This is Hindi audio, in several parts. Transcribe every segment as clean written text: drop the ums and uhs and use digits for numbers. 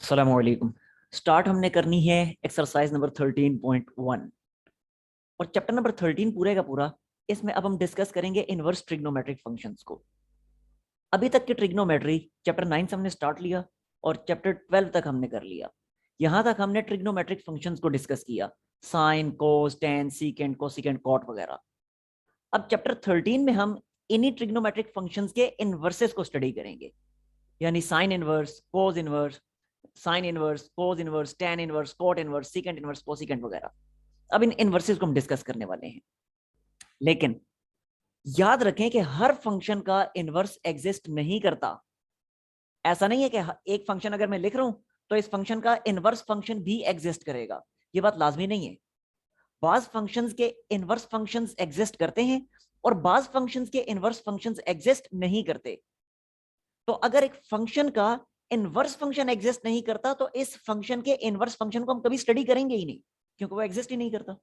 अस्सलामुअलैकुम। स्टार्ट हमने करनी है एक्सरसाइज नंबर 13.1 और चैप्टर नंबर 13 पूरे का पूरा। इसमें अब हम डिस्कस करेंगे इनवर्स ट्रिग्नोमेट्रिक फंक्शंस को। अभी तक की ट्रिग्नोमेट्री चैप्टर 9 से हमने स्टार्ट लिया और चैप्टर 12 तक हमने कर लिया। यहां तक हमने ट्रिग्नोमेट्रिक फंक्शंस को डिस्कस किया, sign, cos, ten, secant, cosecant, cot वगैरह। अब चैप्टर 13 में हम इन्हीं ट्रिग्नोमेट्रिक फंक्शंस के इनवर्सेस को स्टडी करेंगे, यानी sine inverse, cos inverse, sine inverse, cos inverse, tan inverse, cot inverse, secant inverse, cosecant वगैरह। अब इन इनवर्सेस को हम डिस्कस करने वाले हैं। लेकिन याद रखें कि हर फंक्शन का इनवर्स एग्जिस्ट नहीं करता। ऐसा नहीं है कि एक फंक्शन अगर मैं लिख रहा हूं तो इस फंक्शन का इनवर्स फंक्शन भी एग्जिस्ट करेगा, ये बात लाजमी नहीं है। बाज फंक्शंस के इनवर्स फंक्शंस एग्जिस्ट करते हैं और बाज फंक्शंस के इनवर्स फंक्शंस एग्जिस्ट नहीं करते। तो अगर एक फंक्शन का इनवर्स फंक्शन एग्जिस्ट नहीं करता तो इस फंक्शन के इनवर्स फंक्शन को हम कभी स्टडी करेंगे ही नहीं, क्योंकि वो एग्जिस्ट ही नहीं करता।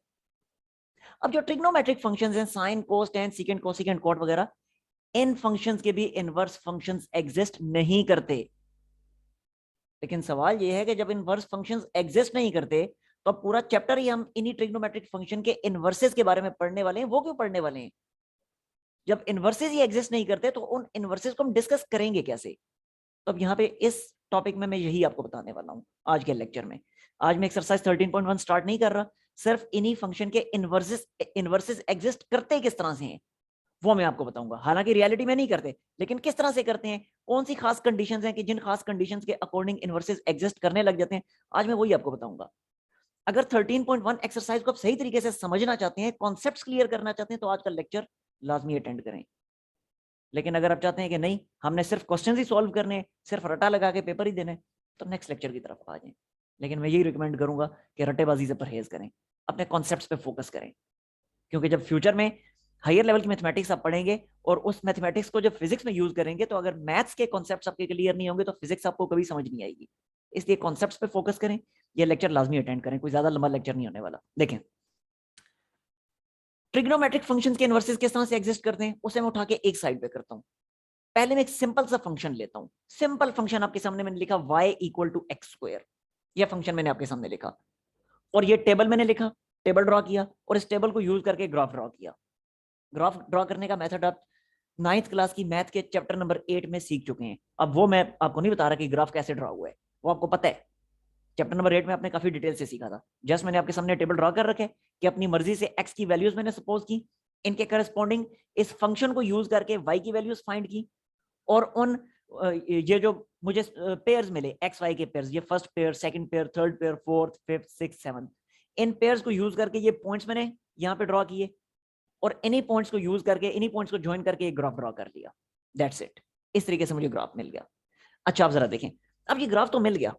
अब जो ट्रिग्नोमेट्रिक फंक्शंस हैं, sign, cos, ten, secant, cosecant, cot वगैरह, इन फंक्शंस के भी इनवर्स फंक्शंस एग्जिस्ट नहीं करते। लेकिन सवाल यह है कि जब इनवर्स फंक्शंस एग्जिस्ट नहीं करते तो अब पूरा चैप्टर ही हम इन्हीं ट्रिग्नोमेट्रिक फंक्शन के इनवर्सेस के बारे में पढ़ने वाले हैं। वो क्यों पढ़ने वाले हैं? जब इनवर्सेस ही एग्जिस्ट नहीं करते तो उन इनवर्सेस को हम डिस्कस करेंगे कैसे? तो अब यहाँ पे इस टॉपिक में मैं यही आपको बताने वाला हूँ आज के लेक्चर में। आज मैं एक्सरसाइज 13.1 स्टार्ट नहीं कर रहा, सिर्फ इन्हीं फंक्शन के इनवर्सेस एग्जिस्ट करते किस तरह से हैं वो मैं आपको बताऊंगा। हालांकि रियलिटी में नहीं करते, लेकिन किस तरह से करते हैं, कौन सी खास कंडीशंस हैं कि जिन खास कंडीशंस के अकॉर्डिंग इनवर्सेस एग्जिस्ट करने लग जाते हैं, आज मैं वही आपको बताऊंगा। अगर 13.1 एक्सरसाइज को आप सही तरीके से समझना चाहते हैं, कॉन्सेप्ट्स क्लियर करना चाहते हैं, तो आज का लेक्चर लाजमी अटेंड करें। लेकिन अगर आप चाहते हैं कि नहीं, हमने सिर्फ क्वेश्चंस ही सॉल्व करने हैं, सिर्फ रटा लगा के पेपर ही देने, तो नेक्स्ट लेक्चर की तरफ आ जाएं। लेकिन मैं यही रिकमेंड करूंगा कि रट्टेबाजी से परहेज करें, अपने कॉन्सेप्ट्स पे फोकस करें। क्योंकि जब फ्यूचर में हायर लेवल की मैथमेटिक्स आप पढ़ेंगे और उस मैथमेटिक्स को जब फिजिक्स में यूज करेंगे, तो अगर मैथ्स के कॉन्सेप्ट्स आपके क्लियर नहीं होंगे तो फिजिक्स आपको कभी समझ नहीं आएगी। इसलिए कॉन्सेप्ट्स पे फोकस करें, ये लेक्चर लाजमी अटेंड करें, कोई ज्यादा लंबा लेक्चर नहीं होने वाला। देखें, ट्रिग्नोमेट्रिक फंक्शंस के इनवर्सेस किस तरह से एग्जिस्ट करते हैं उसे मैं उठा के एक साइड पे करता हूं। पहले मैं एक सिंपल सा फंक्शन लेता हूं। सिंपल फंक्शन आपके सामने मैंने लिखा y equal to x square. यह फंक्शन मैंने आपके सामने लिखा और ये टेबल मैंने लिखा, टेबल ड्रॉ किया और इस टेबल को यूज करके ग्राफ ड्रॉ किया। ग्राफ ड्रॉ करने का मेथड आप 9th क्लास की मैथ के चैप्टर नंबर 8 में सीख चुके हैं। अब वो मैं आपको नहीं बता रहा कि ग्राफ कैसे ड्रॉ हुआ है, वो आपको पता है। चैप्टर नंबर 8 में आपने काफी डिटेल से सीखा था। जस्ट मैंने आपके सामने टेबल ड्रॉ कर रखे कि अपनी मर्जी से x की वैल्यूज मैंने सपोज की, इनके करस्पॉन्डिंग इस फंक्शन को यूज करके y की वैल्यूज फाइंड की और उन ये जो मुझे पेयर्स मिले एक्स वाई के पेयर्स, ये first pair, second pair, third pair, fourth, fifth, six, seventh, इन पेयर्स को यूज करके ये पॉइंट्स मैंने यहाँ पे ड्रॉ किए और इन्हीं पॉइंट्स को यूज करके, इन्हीं पॉइंट्स को ज्वाइन करके एक ग्राफ ड्रॉ कर लिया। That's it. इस तरीके से मुझे ग्राफ मिल गया। अच्छा, आप जरा देखें, अब ये ग्राफ तो मिल गया,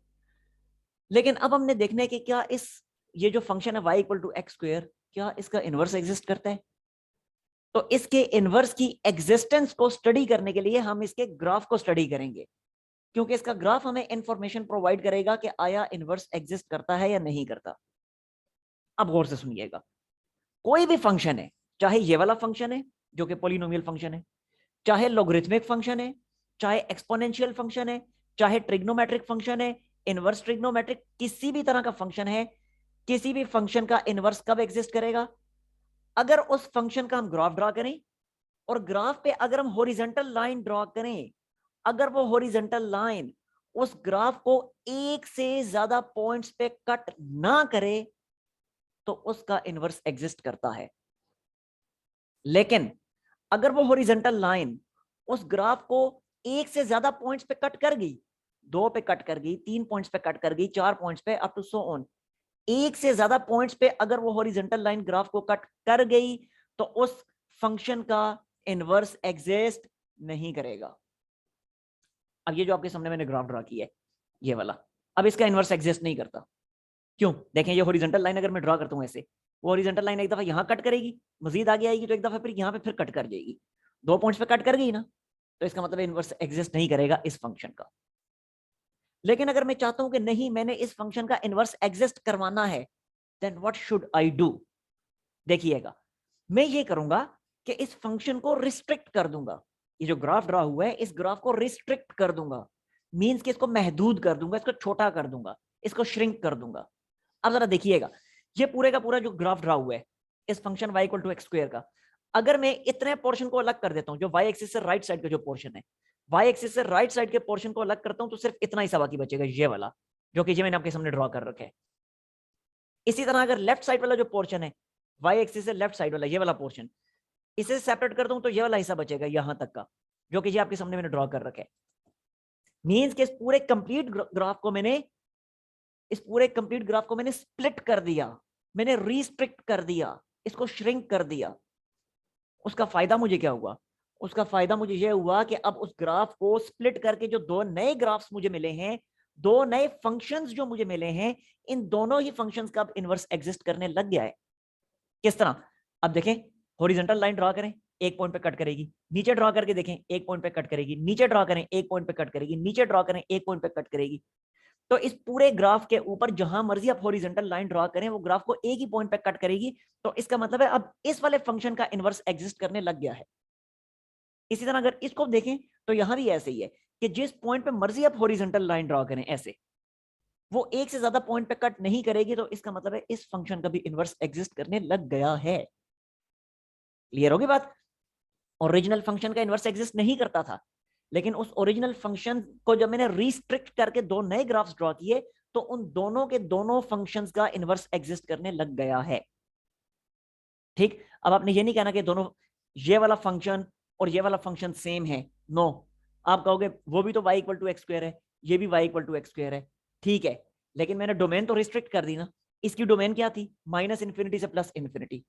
लेकिन अब हमने देखना है कि क्या इस ये जो फंक्शन है y equal to x square, क्या इसका इनवर्स एग्जिस्ट करता है? तो इसके इनवर्स की एग्जिस्टेंस को स्टडी करने के लिए हम इसके ग्राफ को स्टडी करेंगे, क्योंकि इसका ग्राफ हमें इंफॉर्मेशन प्रोवाइड करेगा कि आया इनवर्स एग्जिस्ट करता है या नहीं करता। अब गौर से सुनिएगा, कोई भी फंक्शन है, चाहे ये वाला फंक्शन है जो कि पॉलिनोमियल फंक्शन है, चाहे लोगरिथमिक फंक्शन है, चाहे एक्सपोनेंशियल फंक्शन है, चाहे ट्रिग्नोमेट्रिक फंक्शन है, इनवर्स ट्रिग्नोमेट्रिक, किसी भी तरह का फंक्शन है, किसी भी फंक्शन का इनवर्स कब एग्जिस्ट करेगा? अगर उस फंक्शन का हम ग्राफ ड्रॉ करें और ग्राफ पे अगर हम हॉरिजॉन्टल लाइन ड्रॉ करें, अगर वो हॉरिजॉन्टल लाइन उस ग्राफ को एक से ज्यादा पॉइंट्स पे कट ना करे तो उसका इनवर्स एग्जिस्ट करता है। लेकिन अगर वो हॉरिजॉन्टल लाइन उस ग्राफ को एक से ज्यादा पॉइंट्स पे कट कर गई, 2 पे कट कर गई, 3 पॉइंट्स पे कट कर गई, 4 पॉइंट्स पे, अप टू सो ऑन, एक से ज्यादा पॉइंट्स पे अगर वो हॉरिजॉन्टल लाइन ग्राफ को कट कर गई तो उस फंक्शन का इनवर्स एग्जिस्ट नहीं करेगा। अब ये जो आपके सामने मैंने ग्राफ ड्रॉ किया है, ये वाला, अब इसका इनवर्स एग्जिस्ट नहीं करता। क्यों? देखें, ये हॉरिजॉन्टल लाइन अगर मैं ड्रॉ करता हूं ऐसे, वो हॉरिजॉन्टल लाइन एक दफा यहां कट करेगी, मजीद आगे आएगी तो एक दफा फिर यहां पे फिर कट कर जाएगी, 2 पॉइंट्स पे कट कर गई ना, तो इसका मतलब इनवर्स एग्जिस्ट नहीं करेगा इस फंक्शन का। लेकिन अगर मैं चाहता हूं कि नहीं, मैंने इस फंक्शन का इनवर्स एग्जिस्ट करवाना है, then what should I do? देखिएगा, मैं ये करूंगा कि इस फंक्शन को रिस्ट्रिक्ट कर दूंगा। ये जो ग्राफ ड्रॉ हुआ है, इस ग्राफ को रिस्ट्रिक्ट कर दूंगा। मीन्स कि इसको महदूद कर दूंगा, इसको छोटा कर दूंगा, इसको श्रिंक कर दूंगा। अब जरा देखिएगा, ये पूरे का पूरा जो ग्राफ ड्रा हुआ है इस function y equal to x square का, अगर मैं इतने पोर्शन को अलग कर देता हूं, जो y एक्सिस से राइट साइड का जो पोर्शन है, y एक्सिस से राइट साइड के पोर्शन को अलग करता हूं, तो सिर्फ इतना हिस्सा बाकी बचेगा, ये वाला जो कि ये मैंने आपके सामने ड्रॉ कर रखा है। इसी तरह अगर लेफ्ट साइड वाला जो पोर्शन है, y एक्सिस से लेफ्ट साइड वाला ये वाला पोर्शन, इसे सेपरेट कर दूं तो ये वाला हिस्सा बचेगा यहां तक का, जो कि ये आपके सामने मैंने ड्रॉ कर रखा है। मींस कि इस पूरे कंप्लीट ग्राफ को मैंने स्प्लिट कर दिया, मैंने रिस्ट्रिक्ट कर दिया, इसको श्रिंक कर दिया। उसका फायदा मुझे क्या हुआ? उसका फायदा मुझे यह हुआ कि अब उस ग्राफ को स्प्लिट करके जो दो नए ग्राफ्स मुझे मिले हैं, दो नए फंक्शंस जो मुझे मिले हैं, इन दोनों ही फंक्शंस का अब इनवर्स एग्जिस्ट करने लग गया है। किस तरह? अब देखें, हॉरिजॉन्टल लाइन ड्रॉ करें, एक पॉइंट पे कट करेगी, नीचे ड्रॉ करके देखें, एक पॉइंट पे कट करेगी, नीचे ड्रॉ करें, एक पॉइंट पे कट करेगी, नीचे ड्रॉ करें, एक पॉइंट पे कट करेगी। तो इस पूरे ग्राफ के ऊपर जहां मर्जी आप हॉरिजॉन्टल लाइन ड्रॉ करें, वो ग्राफ को एक ही पॉइंट पे कट करेगी। तो इसका मतलब है अब इस वाले फंक्शन का इनवर्स एग्जिस्ट करने लग गया है। इसी तरह अगर इसको देखें तो यहां भी ऐसे ही है कि जिस पॉइंट पे मर्जी आप हॉरिजॉन्टल लाइन ड्रॉ करें ऐसे, वो एक से ज्यादा पॉइंट पे कट नहीं करेगी। तो इसका मतलब है इस फंक्शन का भी इनवर्स एग्जिस्ट करने लग गया है। क्लियर होगी बात? ओरिजिनल फंक्शन का इनवर्स एग्जिस्ट नहीं करता था, लेकिन उस ओरिजिनल फंक्शन को जब मैंने रिस्ट्रिक्ट करके दो नए ग्राफ्स ड्रॉ किए, तो उन दोनों के दोनों फंक्शंस का इनवर्स एग्जिस्ट करने लग गया है। ठीक, अब आपने ये नहीं कहना कि दोनों ये वाला फंक्शन और ये वाला फंक्शन सेम है। नो, आप कहोगे वो भी तो y equal to x square है, ये भी y equal to x square है। ठीक है, लेकिन मैंने डोमेन तो रिस्ट्रिक्ट कर दी ना। इसकी डोमेन क्या थी? माइनस इन्फिनिटी से प्लस इन्फिनिटी।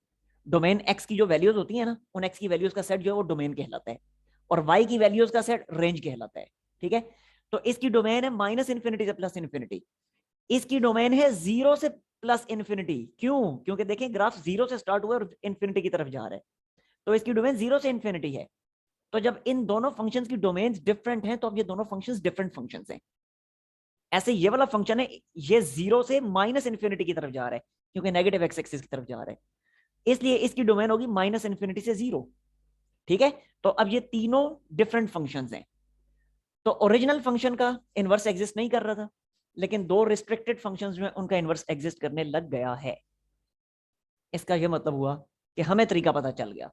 डोमेन x की जो वैल्यूज होती है ना, उन x की वैल्यूज का सेट जो है वो डोमेन कहलाता है, और y की वैल्यूज का सेट रेंज कहलाता है। ठीक है, तो इसकी डोमेन है माइनस इन्फिनिटी से प्लस इन्फिनिटी, इसकी डोमेन है जीरो से प्लस इन्फिनिटी। क्यों? क्योंकि देखें ग्राफ जीरो से स्टार्ट हुआ और इन्फिनिटी की तरफ जा रहा है, तो इसकी डोमेन जीरो से इन्फिनिटी है। तो जब इन दोनों फंक्शंस की डोमेन्स डिफरेंट हैं, तो अब ये दोनों फंक्शंस डिफरेंट फंक्शंस हैं। ऐसे ये वाला फंक्शन है, ये जीरो से माइनस इन्फिनिटी की तरफ जा रहा है, क्योंकि नेगेटिव एक्स एक्सिस की तरफ जा रहा है, इसलिए इसकी डोमेन होगी माइनस इन्फिनिटी से जीरो। ठीक है, तो अब ये तीनों डिफरेंट फंक्शंस हैं। तो ओरिजिनल फंक्शन का इनवर्स एग्जिस्ट नहीं कर रहा था, लेकिन दो रिस्ट्रिक्टेड फंक्शंस जो हैं उनका इनवर्स एग्जिस्ट करने लग गया है। इसका यह मतलब हुआ कि हमें तरीका पता चल गया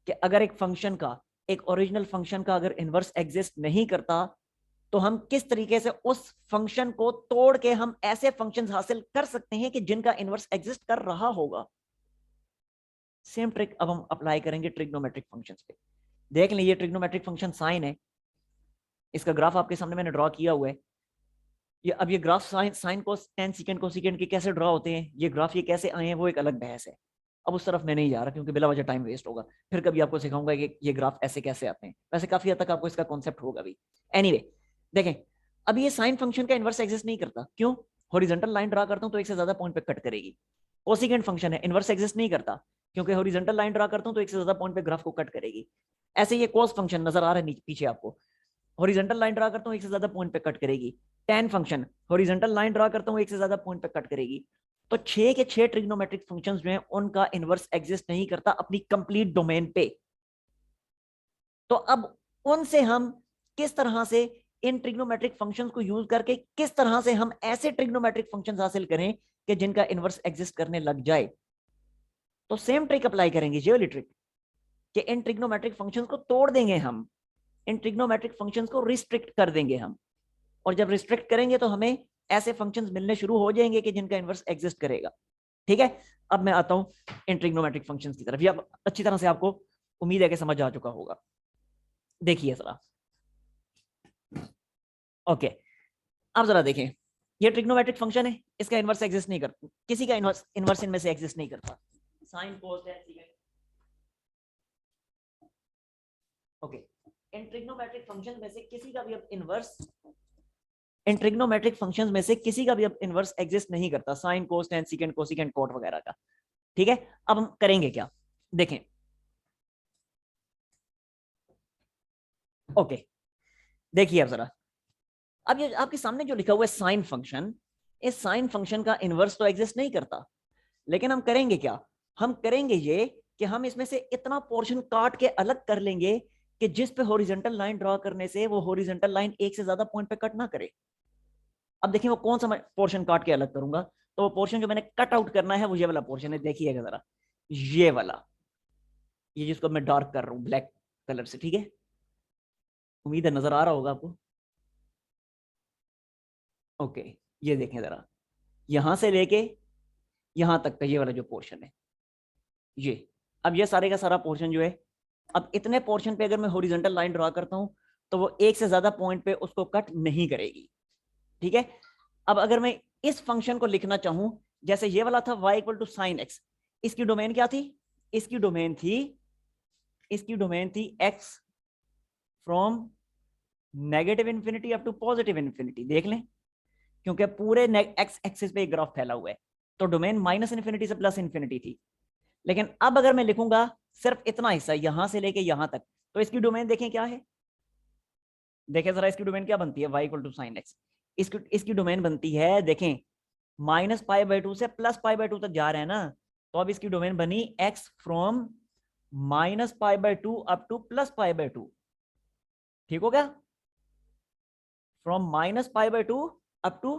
कि अगर एक फंक्शन का, एक ओरिजिनल फंक्शन का अगर इनवर्स एग्जिस्ट नहीं करता, तो हम किस तरीके से उस फंक्शन को तोड़ के हम ऐसे फंक्शंस हासिल कर सकते हैं कि जिनका इनवर्स एग्जिस्ट कर रहा होगा। सेम ट्रिक अब हम अप्लाई करेंगे ट्रिग्नोमेट्रिक फंक्शंस पे। देख लें, ये ट्रिग्नोमेट्रिक फंक्शन साइन है, इसका ग्राफ आपके सामने मैंने ड्रॉ किया हुआ है। ये अब ये graph sign cos ten secant cosecant के कैसे ड्रॉ होते हैं, ये ग्राफ ये कैसे आए हैं, वो एक अलग बहस है। अब उस तरफ मैं नहीं जा रहा, क्योंकि बिला वजह टाइम वेस्ट होगा। फिर कभी आपको सिखाऊंगा कि ये ग्राफ ऐसे कैसे आते हैं, वैसे काफी हद तक आपको इसका कॉन्सेप्ट होगा भी। एनीवे, देखें, अब ये साइन फंक्शन का इनवर्स एग्जिस्ट नहीं करता। क्यों? हॉरिजॉन्टल लाइन ड्रा करता हूं तो एक से ज्यादा पॉइंट पे कट करेगी। कोसेकेंड फंक्शन है, इनवर्स एग्जिस्ट नहीं करता, क्योंकि हॉरिजॉन्टल लाइन ड्रा करता हूं तो एक से ज्यादा पॉइंट पे ग्राफ को कट करेगी। ऐसे ये कोस फंक्शन नजर आ रहा है पीछे आपको, हॉरिजॉन्टल लाइन ड्रा करता हूं एक से ज्यादा पॉइंट पे कट करेगी। tan function, horizontal line draw करता हूं एक से ज्यादा पॉइंट पे कट करेगी। तो 6 के 6 ट्रिग्नोमेट्रिक फंक्शंस जो हैं उनका इनवर्स एग्जिस्ट नहीं करता अपनी कंप्लीट डोमेन पे। तो अब उनसे हम किस तरह से इन ट्रिग्नोमेट्रिक फंक्शंस को यूज करके किस तरह से हम ऐसे ट्रिग्नोमेट्रिक फंक्शंस हासिल करें कि जिनका इनवर्स एग्जिस्ट करने लग जाए। तो सेम ट्रिक अप्लाई करेंगे, ये वाली ट्रिक, कि इन ट्रिग्नोमेट्रिक फंक्शंस को तोड़ देंगे हम, इन ट्रिग्नोमेट्रिक फंक्शंस को रिस्ट्रिक्ट कर देंगे हम, और जब रिस्ट्रिक्ट करेंगे तो हमें ऐसे फंक्शंस मिलने शुरू हो जाएंगे कि जिनका इनवर्स एग्जिस्ट करेगा। ठीक है, अब मैं आता हूं इन ट्रिग्नोमेट्रिक फंक्शंस की तरफ। ये अब अच्छी तरह से आपको उम्मीद है कि समझ आ चुका होगा। देखिए जरा, ओके, अब जरा देखें, ये ट्रिग्नोमेट्रिक फंक्शन है, इसका इनवर्स एग्जिस्ट नहीं करता, किसी का इनवर्स इनमें से एग्जिस्ट नहीं करता। Sine cos ten second, okay, इन ट्रिग्नोमेट्रिक फंक्शन में से किसी का भी अब इनवर्स, इन ट्रिग्नोमेट्रिक फंक्शंस में से किसी का भी अब इनवर्स एग्जिस्ट नहीं करता, sine cos ten secant cosecant cot वगैरह का। ठीक है, अब हम करेंगे क्या, देखें, ओके, देखिए अब जरा, अब ये आपके सामने जो लिखा हुआ है साइन फंक्शन, इस साइन फंक्शन का इनवर्स तो एग्जिस्ट नहीं करता, लेकिन हम करेंगे क्या, हम करेंगे ये कि हम इसमें से इतना पोर्शन काट के अलग कर लेंगे कि जिस पे हॉरिजॉन्टल लाइन ड्रॉ करने से वो हॉरिजॉन्टल लाइन एक से ज्यादा पॉइंट पे कट ना करे। अब देखिए वो कौन सा मैं पोर्शन काट के अलग करूंगा, तो वो पोर्शन जो मैंने कट आउट करना है वो ये वाला पोर्शन है, देखिएगा जरा, ये वाला, ये जिसको मैं डार्क कर रहा हूं ब्लैक कलर से, ठीक है, उम्मीद है नजर आ रहा होगा आपको। ओके, ये देखें जरा, यहां से लेके यहां तक का ये वाला जो पोर्शन है ये, अब ये सारे का सारा पोर्शन जो है, अब इतने पोर्शन पे अगर मैं हॉरिजॉन्टल लाइन ड्रॉ करता हूं तो वो एक से ज्यादा पॉइंट पे उसको कट नहीं करेगी, ठीक है। अब अगर मैं इस फंक्शन को लिखना चाहूं, जैसे ये वाला था y equal to sine x, इसकी डोमेन क्या थी, इसकी डोमेन थी, इसकी डोमेन थी x from negative infinity up to positive infinity, देख लें, क्योंकि पूरे एक्स एक्सिस पे एक ग्राफ फैला हुआ है, तो डोमेन माइनस इंफिनिटी से प्लस इंफिनिटी थी। लेकिन अब अगर मैं लिखूंगा सिर्फ इतना हिस्सा यहां से लेके यहां तक, तो इसकी डोमेन देखें क्या है, देखें जरा इसकी डोमेन क्या बनती है, y equal to sine x, इसकी डोमेन बनती है, देखें, माइनस पाई बाई टू से प्लस पाई बाई टू तक जा रहे हैं ना, तो अब इसकी डोमेन बनी x from minus pi by to up two plus pi by to, ठीक हो गया, from minus pi by to up two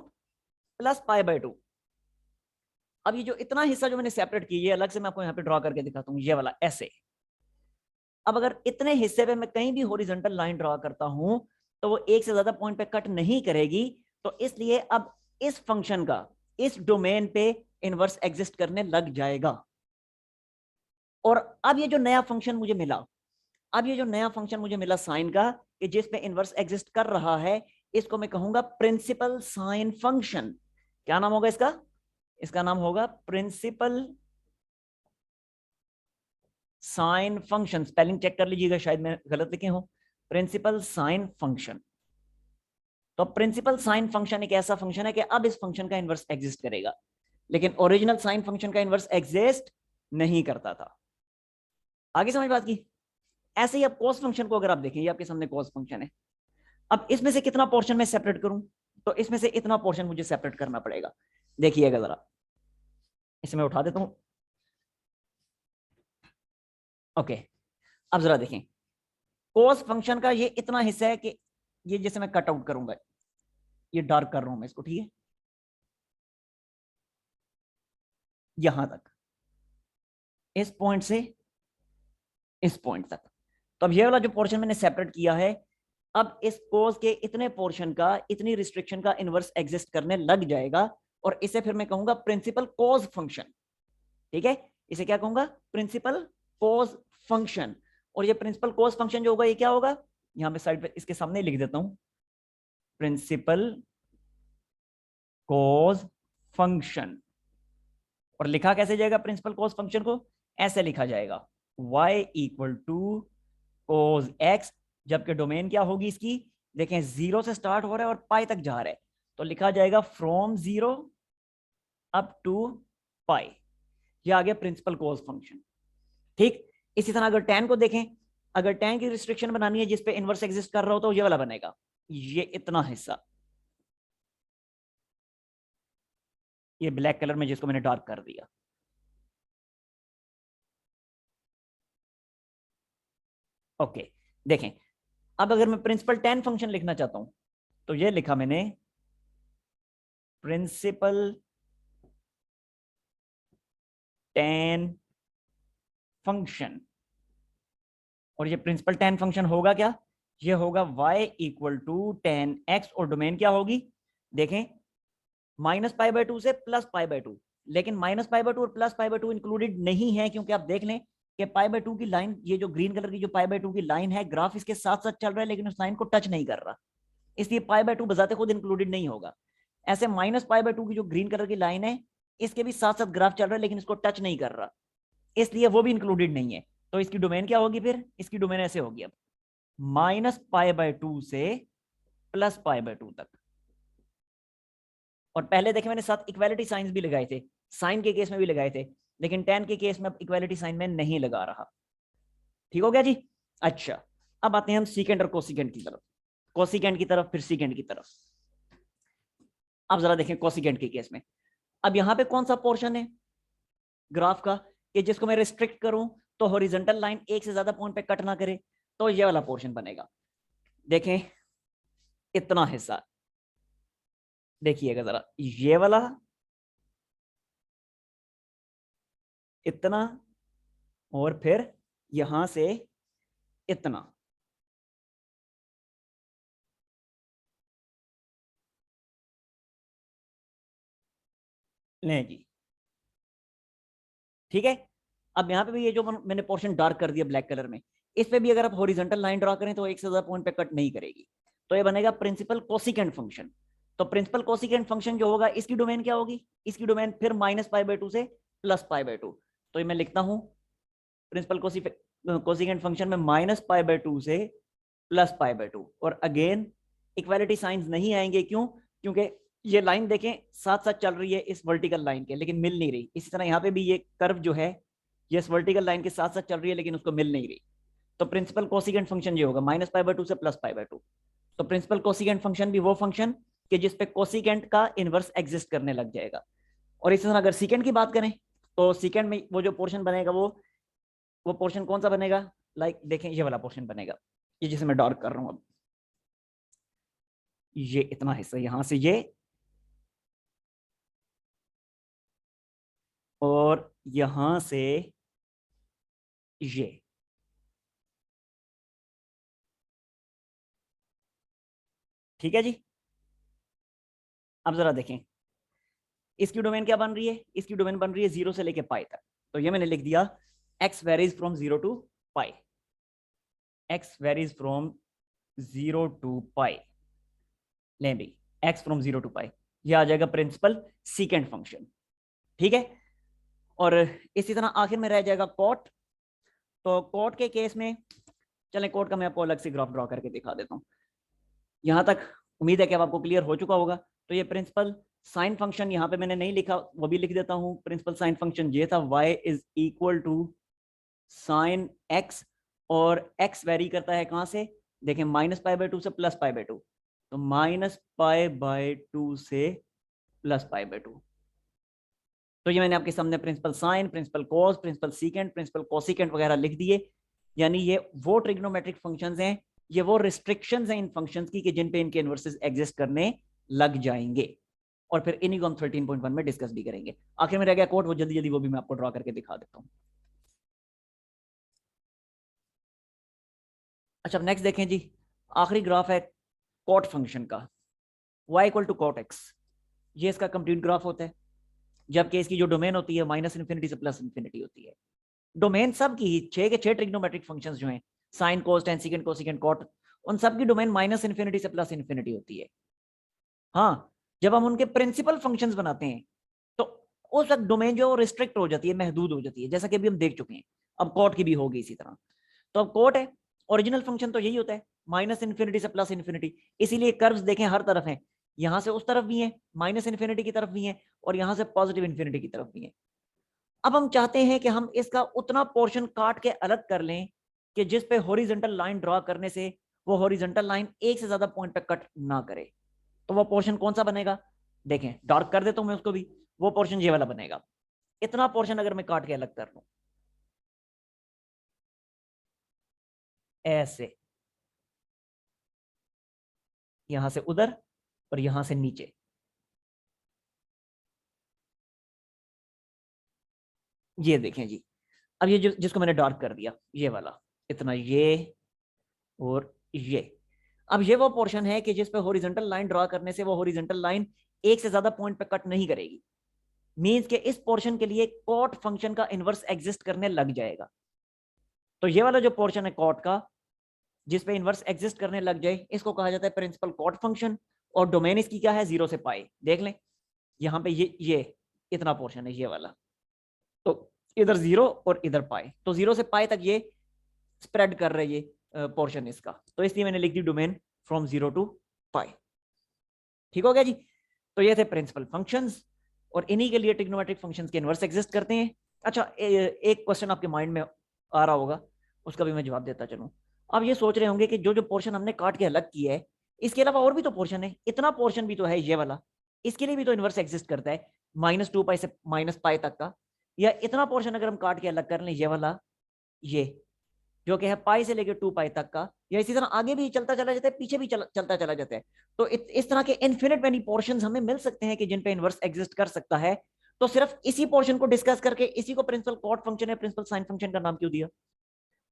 plus pi by to. अब ये जो इतना हिस्सा जो मैंने सेपरेट की, ये अलग से मैं आपको यहाँ पे ड्रॉ करके दिखाता हूँ, ये वाला ऐसे। अब अगर इतने हिस्से पे मैं कहीं भी हॉरिजॉन्टल लाइन ड्रॉ करता हूं तो वो एक से ज्यादा पॉइंट पे कट नहीं करेगी, तो इसलिए अब इस फंक्शन का इस डोमेन पे इनवर्स एग्जिस्ट करने लग जाएगा। और अब ये जो नया फंक्शन मुझे मिला, अब ये जो नया फंक्शन मुझे मिला साइन का, कि जिस पे इनवर्स एग्जिस्ट कर रहा है, इसको मैं कहूंगा प्रिंसिपल साइन फंक्शन। क्या नाम होगा इसका, इसका नाम होगा principal sine function, spelling check कर लीजिएगा, शायद मैं गलत लिखे हूं, प्रिंसिपल साइन फंक्शन। तो प्रिंसिपल साइन फंक्शन एक ऐसा फंक्शन है कि अब इस फंक्शन का इनवर्स एग्जिस्ट करेगा, लेकिन ओरिजिनल साइन फंक्शन का इनवर्स एग्जिस्ट नहीं करता था। आगे समझ बात की। ऐसे ही अब कॉस फंक्शन को अगर आप देखें, ये आपके सामने कॉस फंक्शन है, अब इसमें से कितना पोर्शन मैं सेपरेट करूं, तो इसमें से इतना पोर्शन मुझे सेपरेट करना पड़ेगा। देखिएगा जरा, इसे मैं उठा देता हूं, ओके। अब जरा देखें, कॉस फंक्शन का ये इतना हिस्सा है कि ये जैसे मैं कट आउट करूंगा, ये डार्क कर रहा हूं मैं इसको, ठीक है, यहां तक, इस पॉइंट से इस पॉइंट तक। तो अब ये वाला जो पोर्शन मैंने सेपरेट किया है, अब इस कोस के इतने पोर्शन का, इतनी रिस्ट्रिक्शन का इनवर्स एग्जिस्ट करने लग जाएगा, और इसे फिर मैं कहूंगा प्रिंसिपल कॉज फंक्शन, ठीक है, इसे क्या कहूंगा, प्रिंसिपल कॉज फंक्शन। और ये प्रिंसिपल कॉज फंक्शन जो होगा ये क्या होगा, यहां पे साइड पे इसके सामने लिख देता हूं, प्रिंसिपल कॉज फंक्शन। और लिखा कैसे जाएगा प्रिंसिपल कॉज फंक्शन को, ऐसे लिखा जाएगा, y equal to cos x, जबकि डोमेन क्या होगी इसकी, देखें जीरो से स्टार्ट हो रहा है और पाई तक जा रहा है, तो लिखा जाएगा फ्रॉम जीरो अप टू पाई, ये आ गया प्रिंसिपल कॉज फंक्शन, ठीक। इसी तरह अगर tan को देखें, अगर tan की रिस्ट्रिक्शन बनानी है जिसपे इनवर्स एग्जिस्ट कर रहा हो, तो ये वाला बनेगा, ये इतना हिस्सा, ये ब्लैक कलर में जिसको मैंने डार्क कर दिया, ओके। देखें, अब अगर मैं प्रिंसिपल tan फंक्शन लिखना चाहता हूं, तो ये लिखा मैंने प्रिंसिपल tan फंक्शन। और ये प्रिंसिपल tan फंक्शन होगा क्या, ये होगा y equal to tan x, और डोमेन क्या होगी, देखें, माइनस पाई बाय टू से प्लस पाई बाय टू, लेकिन माइनस पाई बाय टू और plus pi by two included नहीं है, क्योंकि आप देख लें कि पाई बाय टू की लाइन, ये जो ग्रीन कलर की जो पाई बाय टू की लाइन है, ग्राफ इसके साथ साथ चल रहा है लेकिन उस लाइन को टच नहीं कर रहा, इसलिए पाई बाय टू बजाते खुद इंक्लूडेड नहीं होगा। ऐसे माइनस पाई बाय टू की जो ग्रीन कलर की लाइन है, इसके भी साथ साथ ग्राफ चल रहा है लेकिन इसको टच नहीं कर रहा, इसलिए वो भी इंक्लूडेड नहीं है। तो इसकी डोमेन क्या होगी, फिर इसकी डोमेन ऐसे होगी, अब माइनस पाई बाय टू से प्लस पाई बाय टू तक। और पहले देखे मैंने साथ इक्वालिटी साइंस भी लगाए थे, साइन के केस में भी लगाए थे, लेकिन tan के केस में अब इक्वालिटी साइन में नहीं लगा रहा, ठीक हो गया जी। अच्छा, अब आते हैं हम सीकेंड और कोसिकेंड की तरफ, कोसिकेंड की तरफ फिर सीकेंड की तरफ। अब जरा देखें कोसिकेंड के केस में, अब यहां पे कौन सा पोर्शन है ग्राफ का कि जिसको मैं रिस्ट्रिक्ट करूं तो हॉरिजॉन्टल लाइन एक से ज्यादा पॉइंट पे कट ना करे, तो ये वाला पोर्शन बनेगा। देखें इतना हिस्सा, देखिएगा जरा, ये वाला इतना, और फिर यहां से इतना। लें जी, ठीक है। अब यहाँ पे भी ये जो मैंने पोर्शन डार्क कर दिया ब्लैक कलर में, इस पे भी अगर आप हॉरिजॉन्टल लाइन ड्रॉ करें तो एक से ज्यादा पॉइंट पे कट नहीं करेगी। तो ये बनेगा प्रिंसिपल कोसिकेंट फंक्शन। तो प्रिंसिपल कोसिकेंट फंक्शन जो होगा, इसकी डोमेन क्या होगी, इसकी डोमेन फिर -π/2 से +π/2। तो ये मैं लिखता हूं, प्रिंसिपल कोसिकेंट फंक्शन में -π/2 से +π/2। और अगेन इक्वालिटी साइंस नहीं आएंगे, क्यों? क्योंकि ये लाइन देखें साथ साथ चल रही है इस वर्टिकल लाइन के, लेकिन मिल नहीं रही। इसी तरह यहाँ पे भी ये कर्व जो है ये इस वर्टिकल लाइन के साथ साथ चल रही है, लेकिन उसको मिल नहीं रही। तो प्रिंसिपल कोसिकेंट फंक्शन ये होगा -π/2 से +π/2। तो प्रिंसिपल कोसिकेंट फंक्शन भी वो फंक्शन कि जिसपे कोसिकेंट का इनवर्स एग्जिस्ट करने लग जाएगा। और इसी तरह अगर सीकेंट की बात करें तो सीकेंट में वो जो पोर्शन बनेगा वो पोर्शन कौन सा बनेगा, लाइक देखें ये वाला पोर्शन बनेगा, ये जिसे मैं डार्क कर रहा हूं अब, ये इतना हिस्सा यहां से ये, और यहां से ये। ठीक है जी। अब जरा देखें इसकी डोमेन क्या बन रही है, इसकी डोमेन बन रही है 0 से लेके पाई तक। तो ये मैंने लिख दिया x varies from 0 to pi, x varies from 0 to pi. लें भी x फ्रॉम 0 टू पाई, ये आ जाएगा प्रिंसिपल सीकेंट फंक्शन। ठीक है। और इसी तरह आखिर में रह जाएगा कॉट। तो कॉट के केस में चलें, कॉट का मैं आपको अलग से ग्राफ ड्रॉ करके दिखा देता हूं। यहां तक उम्मीद है कि अब आपको क्लियर हो चुका होगा। तो ये प्रिंसिपल साइन फंक्शन यहाँ पे मैंने नहीं लिखा, वो भी लिख देता हूं। प्रिंसिपल साइन फंक्शन ये था y is equal to sine x, और x वेरी करता है कहां से, देखें -π/2 से +π/2। तो -π/2 से +π/2। तो ये मैंने आपके सामने principal sine, principal cos, principal secant, principal cosecant वगैरह लिख दिए। यानी ये वो ट्रिग्नोमेट्रिक फंक्शंस हैं, ये वो रिस्ट्रिक्शंस हैं इन फंक्शंस की कि जिन पे इनके इनवर्सेस एग्जिस्ट करने लग जाएंगे। और फिर इन्हीं को हम 13.1 में डिस्कस भी करेंगे। आखिर में रह गया कोड, वो जल्दी जल्दी वो भी मैं आपको ड्रॉ करके दिखा देता हूं। अच्छा नेक्स्ट देखें जी, आखिरी ग्राफ है कॉट फंक्शन का, y equal to cot x। ये इसका कंप्लीट ग्राफ होता है, जबकि इसकी जो डोमेन होती है -∞ से +∞ होती है। डोमेन सब की 6 के 6 ट्रिग्नोमेट्रिक फंक्शंस जो हैं, sign, cos, ten, secant, cosecant, cot, उन सब की डोमेन -∞ से +∞ होती है। हाँ, जब हम उनके प्रिंसिपल फंक्शंस बनाते हैं तो उस वक्त डोमेन जो रिस्ट्रिक्ट हो जाती है, महदूद हो जाती है, जैसा कि अभी हम देख चुके हैं। अब कॉट की भी होगी इसी तरह। तो अब कॉट है, ओरिजिनल फंक्शन तो यही होता है -∞ से +∞। इसीलिए कर्व्स देखें हर तरफ है, यहां से उस तरफ भी है, -∞ की तरफ भी है, और यहां से +∞ की तरफ भी है। अब हम चाहते हैं कि हम इसका उतना पोर्शन काट के अलग कर लें कि जिस पे हॉरिजॉन्टल लाइन ड्रॉ करने से वो हॉरिजॉन्टल लाइन एक से ज्यादा पॉइंट पे कट ना करे। तो वो पोर्शन कौन सा बनेगा, देखें डार्क कर देता हूं मैं उसको भी। वो पोर्शन ये वाला बनेगा। इतना पोर्शन अगर मैं काट के अलग कर लूं ऐसे, यहां से उधर और यहां से नीचे, ये देखें जी। अब ये जिसको मैंने डार्क कर दिया, ये वाला इतना, ये और ये। अब ये वो पोर्शन है कि जिस पे हॉरिजॉन्टल लाइन ड्रॉ करने से वो हॉरिजॉन्टल लाइन एक से ज्यादा पॉइंट पे कट नहीं करेगी। मींस के इस पोर्शन के लिए कॉट फंक्शन का इनवर्स एग्जिस्ट करने लग जाएगा। तो ये वाला जो पोर्शन है कॉट का, जिस पे इनवर्स एग्जिस्ट करने लग जाए, इसको कहा जाता है प्रिंसिपल कॉट फंक्शन। और डोमेन इसकी क्या है, 0 से पाई। देख लें यहाँ पे ये इतना पोर्शन है ये वाला, तो इधर 0 और इधर पाई, तो 0 से पाई तक ये स्प्रेड कर रहे ये पोर्शन इसका। तो इसलिए मैंने लिख दी डोमेन फ्रॉम 0 टू पाई। ठीक हो गया जी। तो ये थे प्रिंसिपल फंक्शंस, और इन्हीं के लिए ट्रिग्नोमेट्रिक फंक्शंस के इनवर्स एग्जिस्ट करते हैं। अच्छा एक क्वेश्चन आपके माइंड में आ रहा होगा, उसका भी मैं जवाब देता चलूं। आप ये सोच रहे होंगे कि जो जो पोर्शन हमने काट के अलग किया है, इसके अलावा और भी तो पोर्शन है, इतना पोर्शन भी तो है ये वाला, इसके लिए भी तो इनवर्स एग्जिस्ट करता है -2 से -π तक का। या इतना पोर्शन अगर हम काट के अलग कर लें, ये वाला, ये जो कि है पाई से लेकर 2 पाई तक का, या इसी तरह आगे भी चलता चला जाता है, पीछे भी चलता चला जाता है। तो इस तरह के इन्फिनिट मैनी पोर्शंस हमें मिल सकते हैं कि जिन पे इनवर्स एग्जिस्ट कर सकता है। तो सिर्फ इसी पोर्शन को डिस्कस करके इसी को प्रिंसिपल कॉट फंक्शन या प्रिंसिपल साइन फंक्शन का नाम क्यों दिया?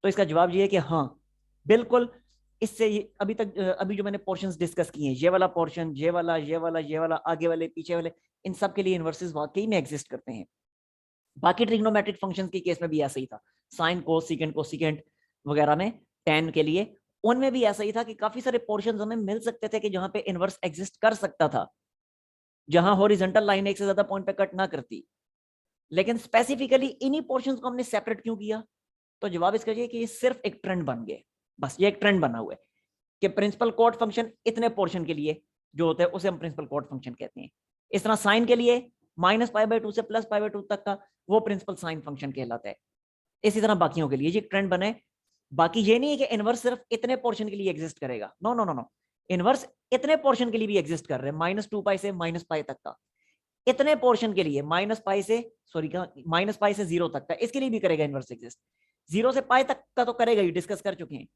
तो इसका जवाब ये है कि हाँ बिल्कुल, इससे अभी तक अभी जो मैंने पोर्शंस डिस्कस किए हैं, ये वाला पोर्शन, ये वाला, ये वाला, ये वाला, आगे वाले, पीछे वाले, इन सब के लिए इनवर्सेस वाकई में एग्जिस्ट करते हैं। बाकी ट्रिग्नोमेट्रिक फंक्शंस के केस में भी ऐसा ही था, साइन कोसिकेंट कोसिकेंट वगैरह में, tan के लिए उनमें भी ऐसा ही था कि काफी सारे पोर्शंस हमें मिल सकते थे कि जहां पे इनवर्स एग्जिस्ट कर सकता था, जहां हॉरिजॉन्टल लाइन एक से ज्यादा पॉइंट पे कट ना करती। लेकिन स्पेसिफिकली इन्हीं पोर्शंस को हमने सेपरेट क्यों किया? तो जवाब इसका ये कि ये सिर्फ एक ट्रेंड बन गए, बस ये एक ट्रेंड बना हुआ है कि प्रिंसिपल कोट फंक्शन इतने पोर्शन के लिए जो होता है उसे हम प्रिंसिपल कोट फंक्शन कहते हैं। इस तरह साइन के लिए -π/2 से +π/2 तक का वो प्रिंसिपल साइन फंक्शन कहलाता है। इसी तरह बाकियों के लिए ये ट्रेंड बने। बाकी ये नहीं है कि इनवर्स सिर्फ इतने पोर्शन के लिए एग्जिस्ट करेगा, no no no no, inverse इतने पोर्शन के लिए भी एग्जिस्ट कर रहे हैं, -2π से -π तक का, इतने पोर्शन के लिए -π से सॉरी -π से 0 तक का, इसके लिए भी करेगा इनवर्स एग्जिस्ट। 0 से π तक का तो करेगा ही, डिस्कस कर चुके हैं।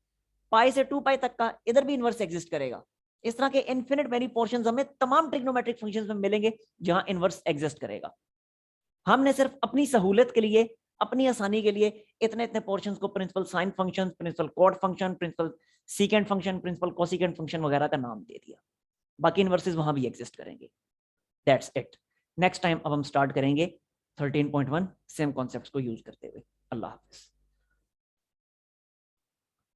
पाई से 2π तक का इधर भी इनवर्स एग्जिस्ट करेगा। इस तरह के इन्फिनिट मेनी पोर्शंस हमें तमाम ट्रिग्नोमेट्रिक फंक्शंस में मिलेंगे जहां इनवर्स एग्जिस्ट करेगा। हमने सिर्फ अपनी सहूलियत के लिए, अपनी आसानी के लिए इतने इतने पोर्शंस को principal sine function, principal cot function, principal secant function, principal cosecant function वगैरह का नाम दे दिया। बाकी इनवर्सेस वहां भी एग्जिस्ट करेंगे। That's it. नेक्स्ट टाइम अब हम स्टार्ट करेंगे 13.1 सेम कॉन्सेप्ट्स को यूज करते हुए। अल्लाह हाफिज।